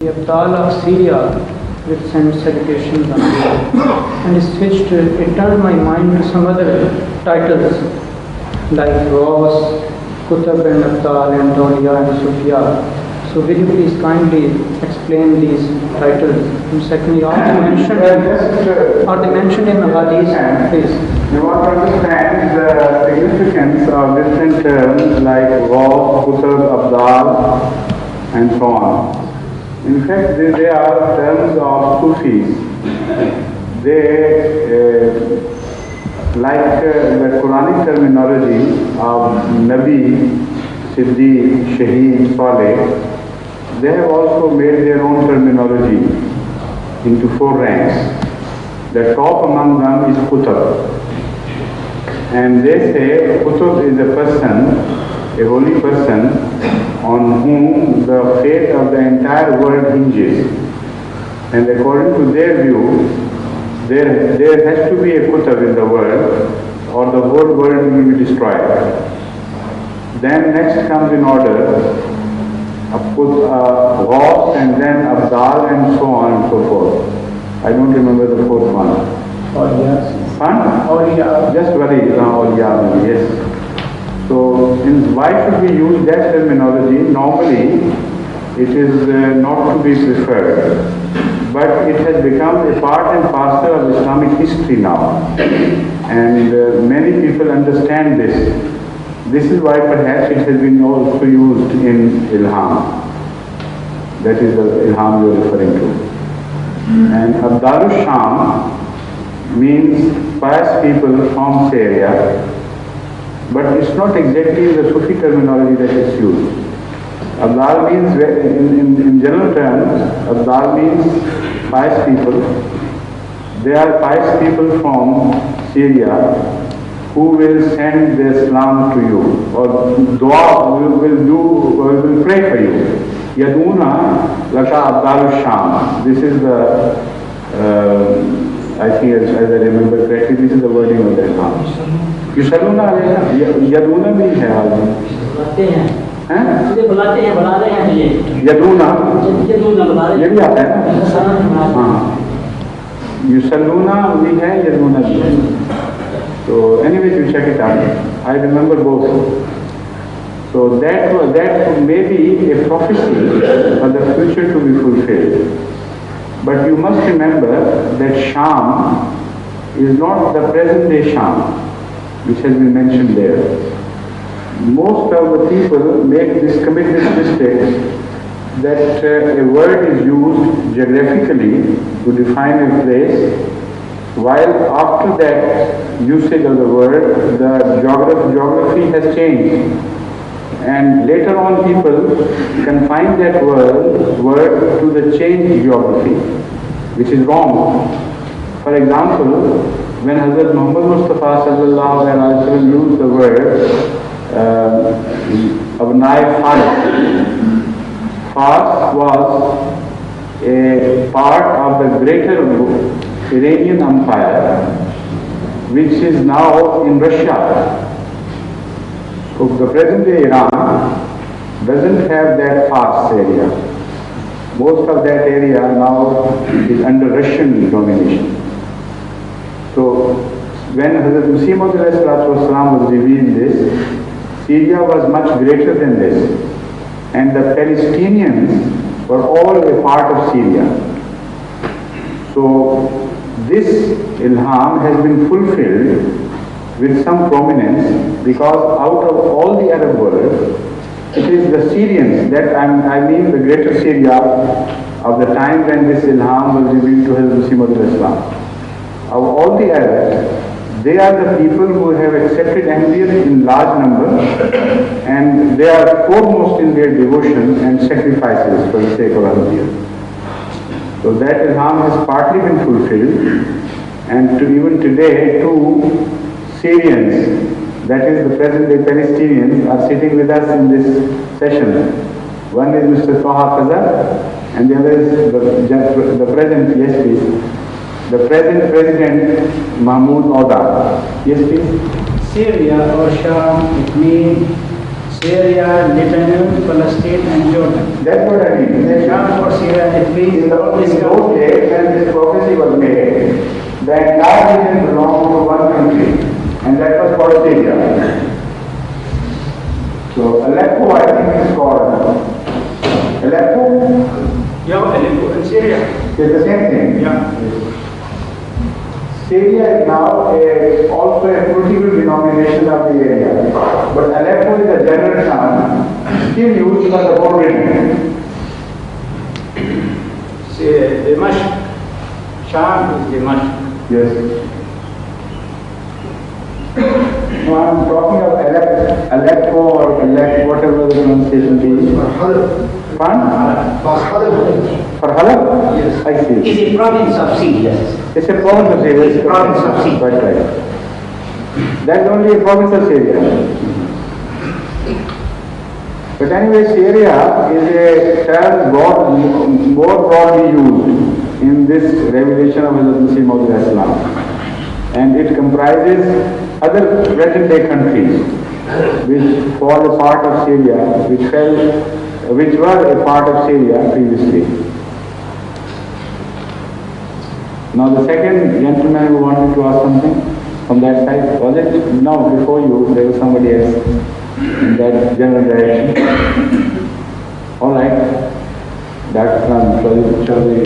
The Abdal of Syria which sent salutations on me, and it turned my mind to some other titles like Ross, Kutab and Abdal and Dawliya and Sufya. So will you please kindly explain these titles? And secondly, are they mentioned in the Hadith? Please. You want to understand the significance of different terms like Ross, Kutab, Abdal and so on. In fact, they are terms of Sufis. They, like the Quranic terminology of Nabi, Siddiq, Shaheed, Saleh, they have also made their own terminology into 4 ranks. The top among them is Kutab. And they say Kutab is a person, a holy person, on whom the fate of the entire world hinges. And according to their view, there has to be a Kutab in the world, or the whole world will be destroyed. Then next comes in order Ghaus, and then Abdal, and so on and so forth. I don't remember the 4th one. Just Wali, yes. So why should we use that terminology? Normally it is not to be preferred, but it has become a part and parcel of Islamic history now, and many people understand this. This is why perhaps it has been also used in Ilham. That is the Ilham you are referring to. And Abdal Sham means pious people from Syria, but it's not exactly the Sufi terminology that is used. Abdal means, in general terms, Abdal means pious people. They are pious people from Syria who will send the Islam to you, or dua will pray for you. Yaduna laka Abdal Sham. This is the, I think as I remember correctly, this is the wording of the Islam. Yusalluna Yaduna bhi hai aaj. Yaduna ये भी आता है ना. हाँ, Yusalluna भी है, Yaduna भी है. So anyway, you check it out. I remember both. So that may be a prophecy for the future to be fulfilled. But you must remember that Sham is not the present day Sham, which has been mentioned there. Most of the people commit this mistake that a word is used geographically to define a place, while after that usage of the word, the geography has changed. And later on people confine that word to the changed geography, which is wrong. For example, when Hazrat Muhammad Mustafa sallallahu alaihi wasallam used the word Abnai Fars, Fars was a part of the greater Iranian Empire, which is now in Russia. So the present day Iran doesn't have that Fars area. Most of that area now is under Russian domination. So when Hazrat Muslim was revealed this, Syria was much greater than this, and the Palestinians were all a part of Syria. So this Ilham has been fulfilled with some prominence, because out of all the Arab world, it is the Syrians, that I mean the greater Syria of the time when this Ilham was revealed to Hazrat Muslim Islam. Of all the Arabs, they are the people who have accepted Ahmadiyyah in large number, and they are foremost in their devotion and sacrifices for the sake of Ahmadiyyah. So that Ilham has partly been fulfilled, and even today 2 Syrians, that is the present day Palestinians, are sitting with us in this session. One is Mr. طاهر, and the other is the present, yes please, the present President Mahmoud Oda. Yes please. Syria or Sham, it means Syria, Lebanon, Palestine and Jordan. That's what I mean. Sham or for Syria and it means In those days, when this prophecy was made, the entire region belonged to one country, and that was called Syria. So Aleppo, I think, is called Aleppo. Yeah, Aleppo in Syria. It's the same thing. Yeah. Syria is now also a political denomination of the area, but Aleppo is a general term still used for the whole region. Dimashq. Sham is Dimashq. Yes. No, I'm talking of Aleppo or Aleppo, whatever the pronunciation is. Halab. For Halab? Yes. I see. Is a province of Syria. It's a province of Syria. It's a province of Syria. Right. That's only a province of Syria. But anyway, Syria is a term more broadly used in this revelation of Muslim Islam. And it comprises other present-day countries which fall a part of Syria, which were a part of Syria previously. Now the second gentleman who wanted to ask something from that side, was it? No, before you, there was somebody else in that general direction. All right. Dr. Chaudhary,